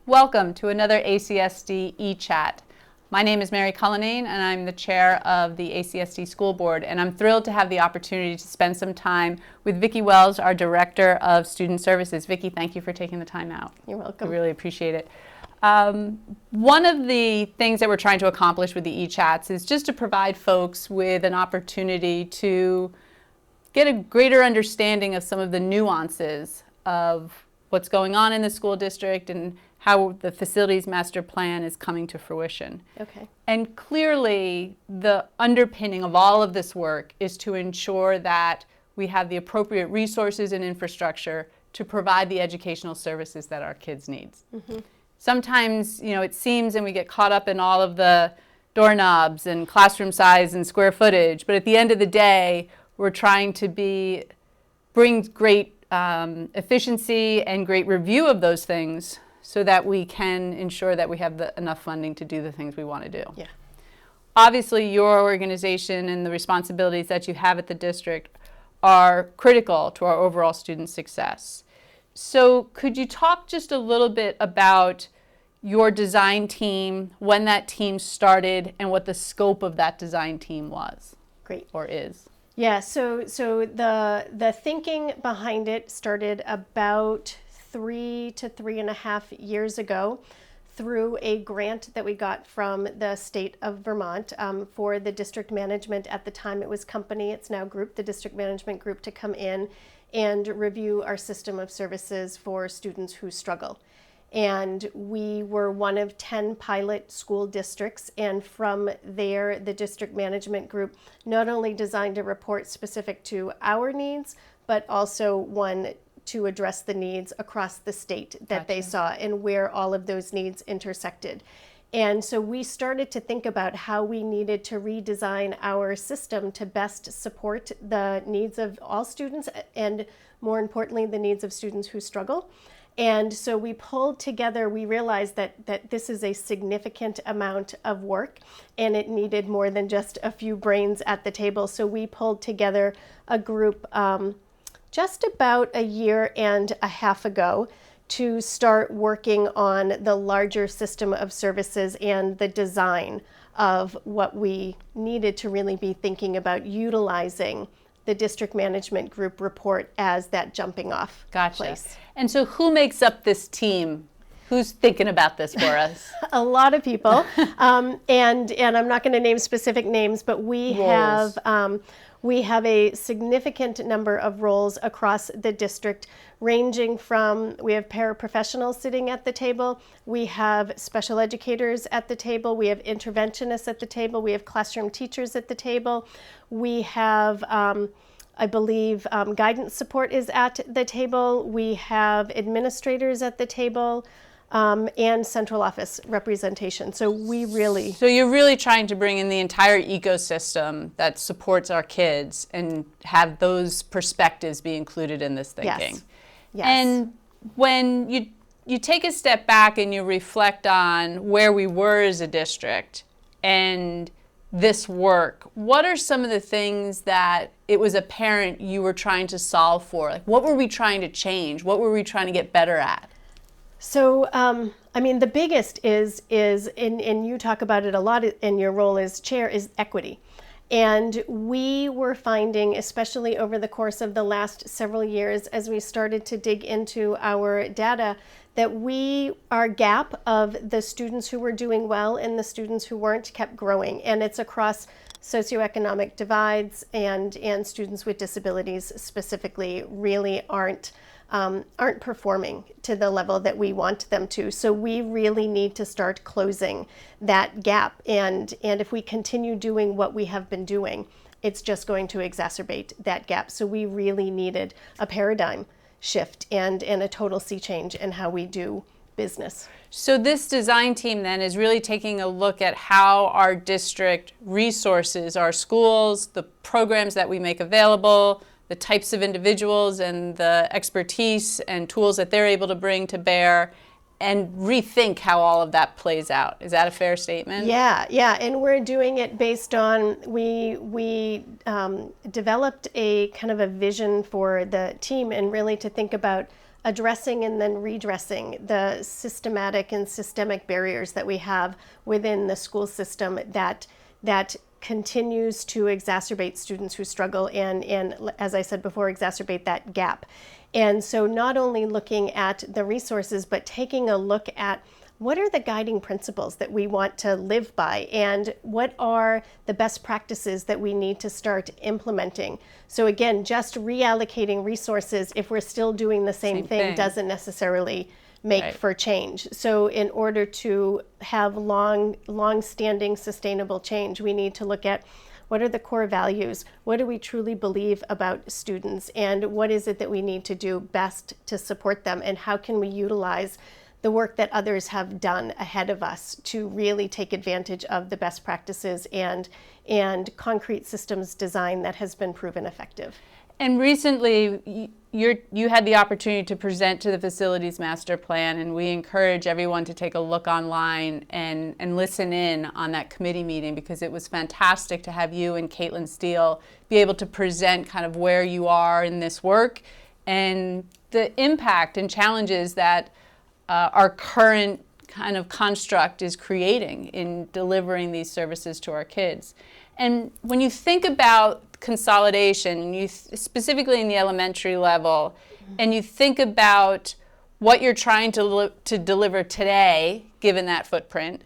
Welcome to another ACSD eChat. My name is Mary Cullinane and I'm the chair of the ACSD School Board, and I'm thrilled to have the opportunity to spend some time with Vicki Wells, our Director of Student Services. Vicki, thank you for taking the time out. You're welcome. We really appreciate it. One of the things that we're trying to accomplish with the eChats is just to provide folks with an opportunity to get a greater understanding of some of the nuances of what's going on in the school district and how the facilities master plan is coming to fruition. Okay. And clearly, the underpinning of all of this work is to ensure that we have the appropriate resources and infrastructure to provide the educational services that our kids need. Mm-hmm. Sometimes, it seems, and we get caught up in all of the doorknobs and classroom size and square footage, but at the end of the day, we're trying to bring great efficiency and great review of those things so that we can ensure that we have enough funding to do the things we want to do. Yeah. Obviously, your organization and the responsibilities that you have at the district are critical to our overall student success. So could you talk just a little bit about your design team, when that team started, and what the scope of that design team was? Great. Or is? Yeah, so the thinking behind it started about 3 to 3.5 years ago through a grant that we got from the state of Vermont for the district management. At the time it was company, it's now group, the district management group, to come in and review our system of services for students who struggle. And we were one of 10 pilot school districts, and from there the district management group not only designed a report specific to our needs, but also one to address the needs across the state that they saw and where all of those needs intersected. And so we started to think about how we needed to redesign our system to best support the needs of all students and, more importantly, the needs of students who struggle. And so we pulled together, we realized that this is a significant amount of work and it needed more than just a few brains at the table. So we pulled together a group just about a year and a half ago to start working on the larger system of services and the design of what we needed to really be thinking about utilizing the district management group report as that jumping off place. And so who makes up this team? Who's thinking about this for us? A lot of people, and I'm not going to name specific names, but we have a significant number of roles across the district, ranging from, we have paraprofessionals sitting at the table, we have special educators at the table, we have interventionists at the table, we have classroom teachers at the table, we have, I believe, guidance support is at the table, we have administrators at the table, and central office representation. So you're really trying to bring in the entire ecosystem that supports our kids and have those perspectives be included in this thinking. Yes. And when you take a step back and you reflect on where we were as a district and this work, what are some of the things that it was apparent you were trying to solve for? Like, what were we trying to change? What were we trying to get better at? So, the biggest is and you talk about it a lot in your role as chair, is equity. And we were finding, especially over the course of the last several years, as we started to dig into our data, that our gap of the students who were doing well and the students who weren't kept growing. And it's across socioeconomic divides, and students with disabilities specifically really aren't performing to the level that we want them to. So we really need to start closing that gap. And if we continue doing what we have been doing, it's just going to exacerbate that gap. So we really needed a paradigm shift and a total sea change in how we do business. So this design team then is really taking a look at how our district resources, our schools, the programs that we make available, the types of individuals and the expertise and tools that they're able to bring to bear, and rethink how all of that plays out. Is that a fair statement? Yeah, and we're doing it based on, we developed a kind of a vision for the team, and really to think about addressing and then redressing the systematic and systemic barriers that we have within the school system that continues to exacerbate students who struggle and, as I said before, exacerbate that gap. And so not only looking at the resources, but taking a look at what are the guiding principles that we want to live by, and what are the best practices that we need to start implementing. So again, just reallocating resources if we're still doing the same thing doesn't necessarily make for change. So in order to have long-standing sustainable change, we need to look at what are the core values, what do we truly believe about students, and what is it that we need to do best to support them, and how can we utilize the work that others have done ahead of us to really take advantage of the best practices and concrete systems design that has been proven effective. And recently, you had the opportunity to present to the Facilities Master Plan, and we encourage everyone to take a look online and listen in on that committee meeting, because it was fantastic to have you and Caitlin Steele be able to present kind of where you are in this work and the impact and challenges that our current kind of construct is creating in delivering these services to our kids. And when you think about consolidation, you specifically in the elementary level, and you think about what you're trying to deliver today, given that footprint,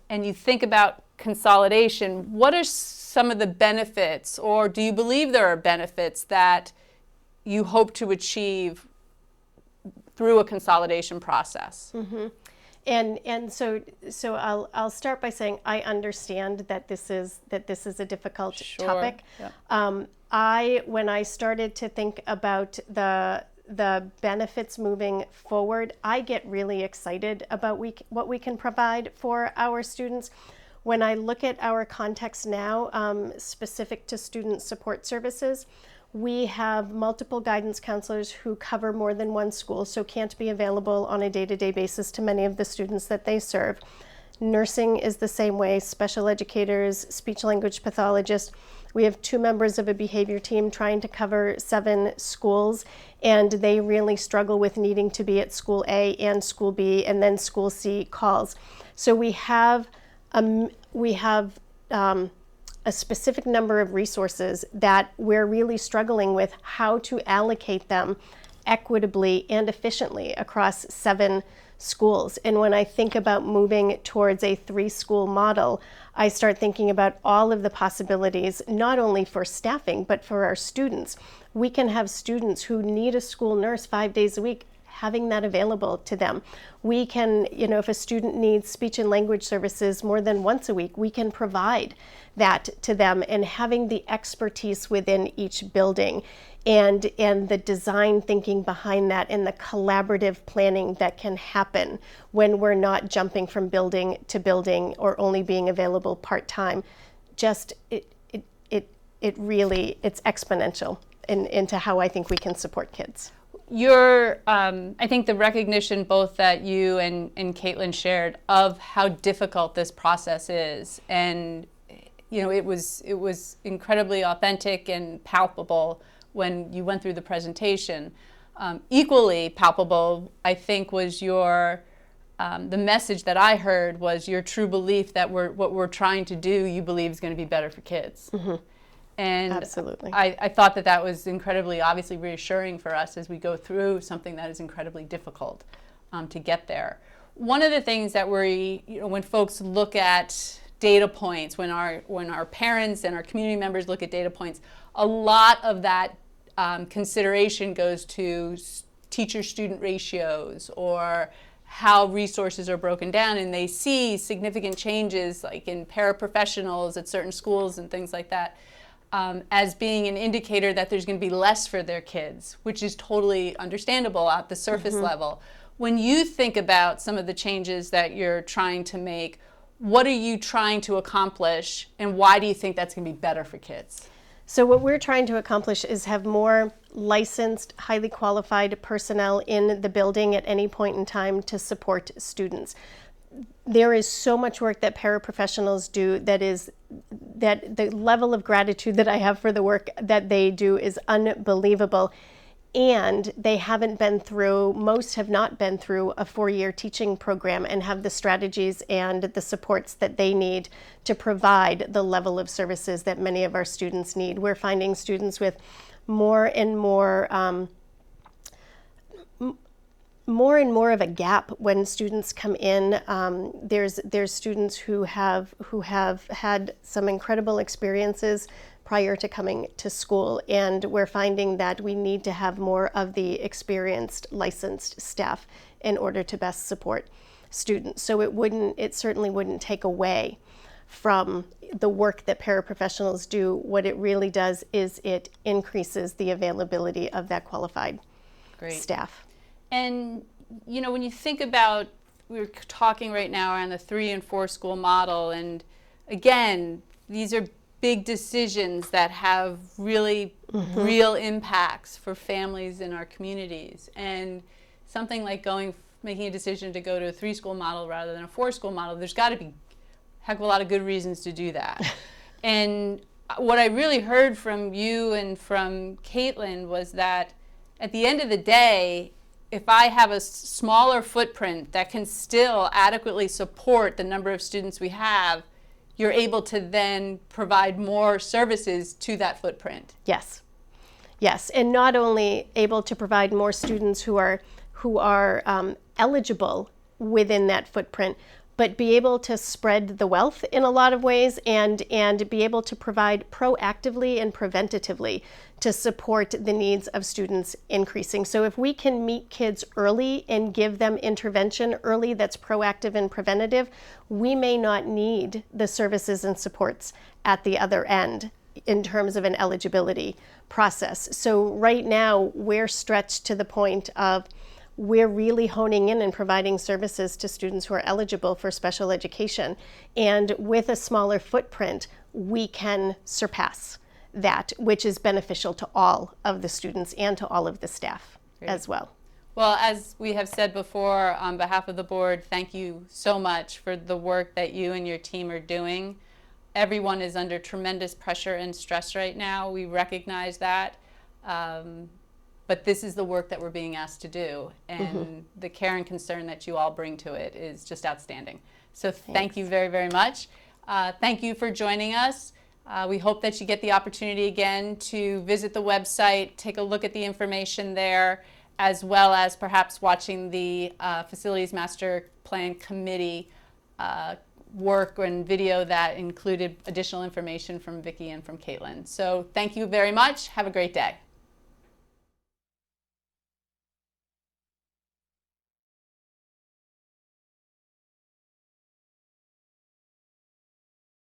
and you think about consolidation, what are some of the benefits, or do you believe there are benefits that you hope to achieve through a consolidation process? And so I'll start by saying I understand that this is a difficult topic. Yeah. When I started to think about the benefits moving forward, I get really excited about what we can provide for our students. When I look at our context now, specific to student support services, we have multiple guidance counselors who cover more than one school, so can't be available on a day-to-day basis to many of the students that they serve. Nursing is the same way, special educators, speech-language pathologists. We have 2 members of a behavior team trying to cover 7 schools, and they really struggle with needing to be at school A and school B, and then school C calls. So we have a specific number of resources that we're really struggling with how to allocate them equitably and efficiently across 7 schools. And when I think about moving towards a 3-school model, I start thinking about all of the possibilities, not only for staffing, but for our students. We can have students who need a school nurse 5 days a week, having that available to them. We can, if a student needs speech and language services more than once a week, we can provide that to them, and having the expertise within each building and the design thinking behind that, and the collaborative planning that can happen when we're not jumping from building to building or only being available part-time. Just it's exponential into how I think we can support kids. I think the recognition both that you and Caitlin shared of how difficult this process is, and it was incredibly authentic and palpable when you went through the presentation. Equally palpable, I think, was the message that I heard was your true belief that what we're trying to do, you believe is going to be better for kids. And absolutely. I thought that was incredibly, obviously reassuring for us as we go through something that is incredibly difficult to get there. One of the things that when folks look at data points, when our parents and our community members look at data points, a lot of that consideration goes to teacher-student ratios or how resources are broken down, and they see significant changes like in paraprofessionals at certain schools and things like that. As being an indicator that there's going to be less for their kids, which is totally understandable at the surface level. When you think about some of the changes that you're trying to make, what are you trying to accomplish, and why do you think that's going to be better for kids? So what we're trying to accomplish is have more licensed, highly qualified personnel in the building at any point in time to support students. There is so much work that paraprofessionals do that the level of gratitude that I have for the work that they do is unbelievable. and they haven't been through, most have not been through a 4-year teaching program and have the strategies and the supports that they need to provide the level of services that many of our students need. We're finding students with more and more of a gap when students come in. There's students who have had some incredible experiences prior to coming to school, and we're finding that we need to have more of the experienced, licensed staff in order to best support students. So it certainly wouldn't take away from the work that paraprofessionals do. What it really does is it increases the availability of that qualified staff. And, you know, when you think about, we're talking right now around the 3 and 4 school model, and again, these are big decisions that have really real impacts for families in our communities. And something like making a decision to go to a 3 school model rather than a 4 school model, there's got to be a heck of a lot of good reasons to do that. And what I really heard from you and from Caitlin was that at the end of the day, if I have a smaller footprint that can still adequately support the number of students we have, you're able to then provide more services to that footprint. Yes, and not only able to provide more students who are eligible within that footprint, but be able to spread the wealth in a lot of ways, and be able to provide proactively and preventatively to support the needs of students increasing. So if we can meet kids early and give them intervention early that's proactive and preventative, we may not need the services and supports at the other end in terms of an eligibility process. So right now we're stretched to the point of we're really honing in and providing services to students who are eligible for special education. And with a smaller footprint, we can surpass that, which is beneficial to all of the students and to all of the staff as well. Well, as we have said before, on behalf of the board, thank you so much for the work that you and your team are doing. Everyone is under tremendous pressure and stress right now. We recognize that. But this is the work that we're being asked to do, and the care and concern that you all bring to it is just outstanding. So thank you very, very much. Thank you for joining us. We hope that you get the opportunity again to visit the website, take a look at the information there, as well as perhaps watching the Facilities Master Plan Committee work and video that included additional information from Vicki and from Caitlin. So thank you very much. Have a great day.